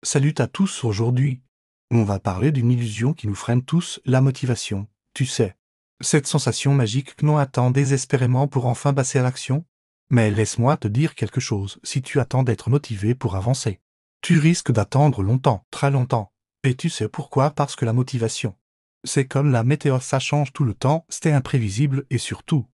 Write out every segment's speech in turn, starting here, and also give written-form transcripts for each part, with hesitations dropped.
Salut à tous aujourd'hui. On va parler d'une illusion qui nous freine tous, la motivation, tu sais. Cette sensation magique que l'on attend désespérément pour enfin passer à l'action. Mais laisse-moi te dire quelque chose, si tu attends d'être motivé pour avancer, tu risques d'attendre longtemps, très longtemps. Et tu sais pourquoi? Parce que la motivation, c'est comme la météo, ça change tout le temps, c'est imprévisible et surtout,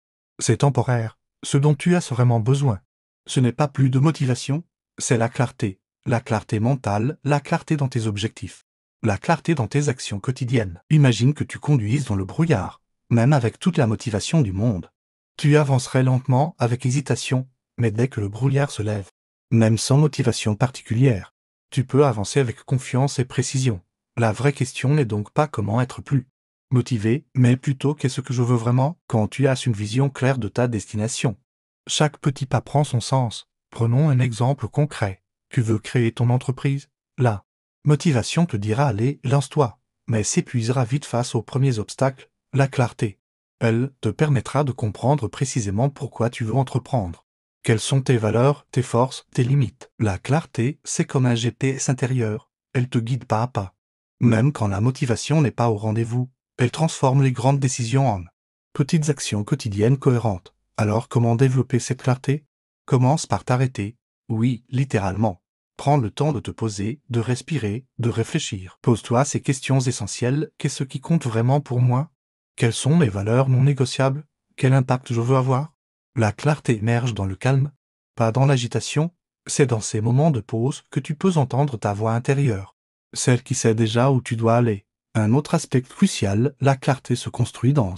c'est temporaire. Ce dont tu as vraiment besoin, ce n'est pas plus de motivation, c'est la clarté. La clarté mentale, la clarté dans tes objectifs, la clarté dans tes actions quotidiennes. Imagine que tu conduises dans le brouillard, même avec toute la motivation du monde. Tu avancerais lentement, avec hésitation, mais dès que le brouillard se lève, même sans motivation particulière, tu peux avancer avec confiance et précision. La vraie question n'est donc pas comment être plus motivé, mais plutôt qu'est-ce que je veux vraiment quand tu as une vision claire de ta destination. Chaque petit pas prend son sens. Prenons un exemple concret. Tu veux créer ton entreprise? La motivation te dira allez, lance-toi, mais s'épuisera vite face aux premiers obstacles. La clarté, elle, te permettra de comprendre précisément pourquoi tu veux entreprendre. Quelles sont tes valeurs, tes forces, tes limites? La clarté, c'est comme un GPS intérieur. Elle te guide pas à pas. Même quand la motivation n'est pas au rendez-vous, elle transforme les grandes décisions en petites actions quotidiennes cohérentes. Alors comment développer cette clarté? Commence par t'arrêter. Oui, littéralement. Prends le temps de te poser, de respirer, de réfléchir. Pose-toi ces questions essentielles. Qu'est-ce qui compte vraiment pour moi? Quelles sont mes valeurs non négociables? Quel impact je veux avoir? La clarté émerge dans le calme, pas dans l'agitation. C'est dans ces moments de pause que tu peux entendre ta voix intérieure, celle qui sait déjà où tu dois aller. Un autre aspect crucial, la clarté se construit dans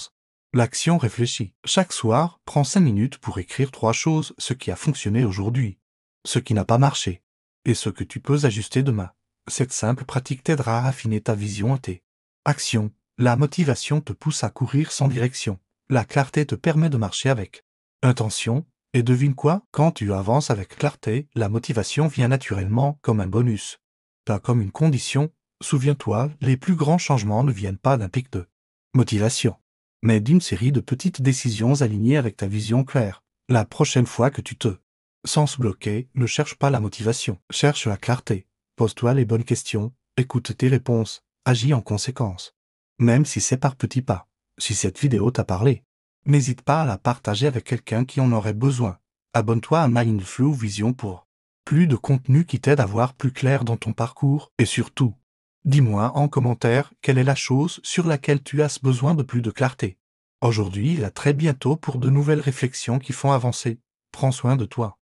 l'action réfléchie. Chaque soir, prends 5 minutes pour écrire 3 choses, ce qui a fonctionné aujourd'hui, ce qui n'a pas marché, et ce que tu peux ajuster demain. Cette simple pratique t'aidera à affiner ta vision et tes actions. La motivation te pousse à courir sans direction. La clarté te permet de marcher avec intention. Et devine quoi? Quand tu avances avec clarté, la motivation vient naturellement comme un bonus, pas comme une condition. Souviens-toi, les plus grands changements ne viennent pas d'un pic de motivation, mais d'une série de petites décisions alignées avec ta vision claire. La prochaine fois que tu te sens bloqué, ne cherche pas la motivation, cherche la clarté. Pose-toi les bonnes questions, écoute tes réponses, agis en conséquence. Même si c'est par petits pas. Si cette vidéo t'a parlé, n'hésite pas à la partager avec quelqu'un qui en aurait besoin. Abonne-toi à Mindflow Vision pour plus de contenu qui t'aide à voir plus clair dans ton parcours. Et surtout, dis-moi en commentaire quelle est la chose sur laquelle tu as besoin de plus de clarté. Aujourd'hui et à très bientôt pour de nouvelles réflexions qui font avancer. Prends soin de toi.